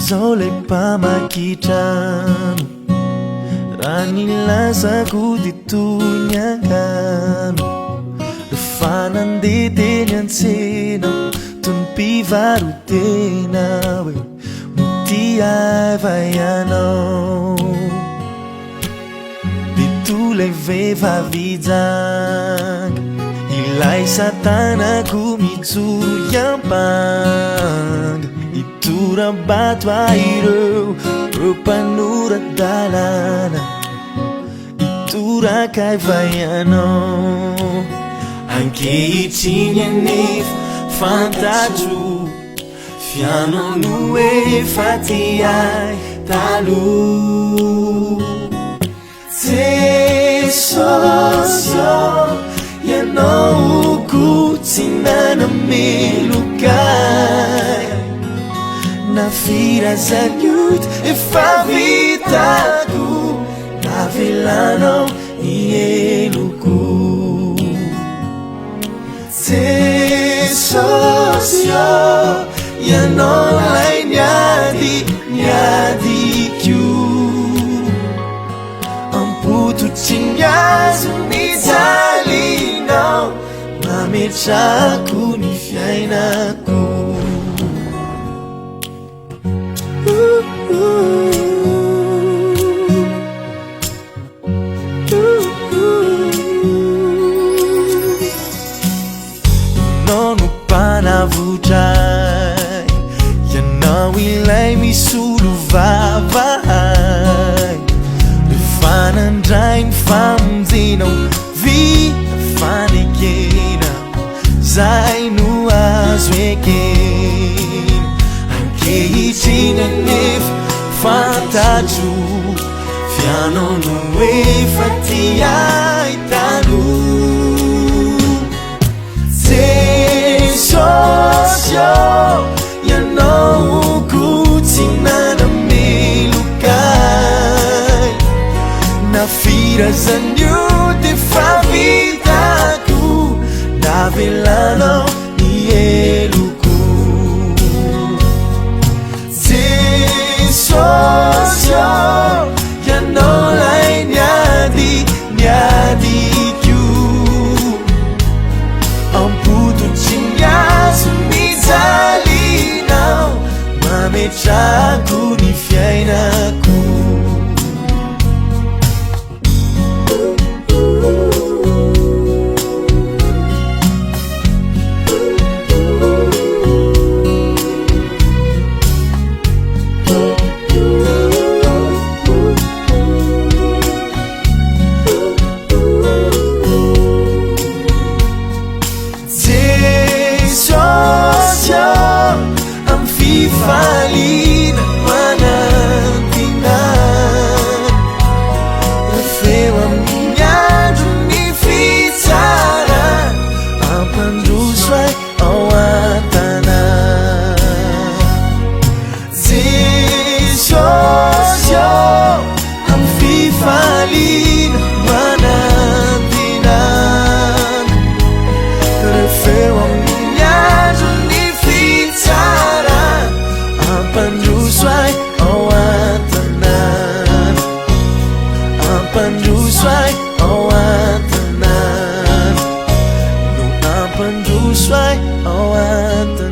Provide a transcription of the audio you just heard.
zao lay mpamakitrano raha nilazako dia toy ny angano rehefa nandeha teny an-tsena toy ny mpivarotena hoe mitiava ianao dia toy lay vehivavy janga ilay satanako mijoro iampanga itoram-bato ireo mpanorandalana itorakaiva ianao ankehitriny anefa fantatro fianao no efa ty ahy taloha Jesosy ianao ko tsy nanamelokay na firazanioty efa vitako navelanao ny eloko Jesosy ianao lay niadiko ampototry ny azo nijalinao mametrako ny fiainako ianao no mpanavotray ianao ilay misolo vavahay rehefa nandray ny famonjenao vita fanekena zay no azo ekena ankehitriny anefa fantatro fianao no efa ty ahy taloha Jesosy ianao ko tsy nanamelokay na firazanioty efa vitako navelanao ny eloko Jesosy ianao lay niadiko ampototry ny azo nijalinao mametrako ny fiainako fifaliana manantinan refeo amin'ny andro ny fitsara ampandroso ahy ao an-tanan Jesosy amin'ny fifaliana manantinan refeo amin'ny andro ny fitsara ampandroso ahy ao an-tanan ampandroso ahy ao an-tanan no ampandroso ahy ao an-tanan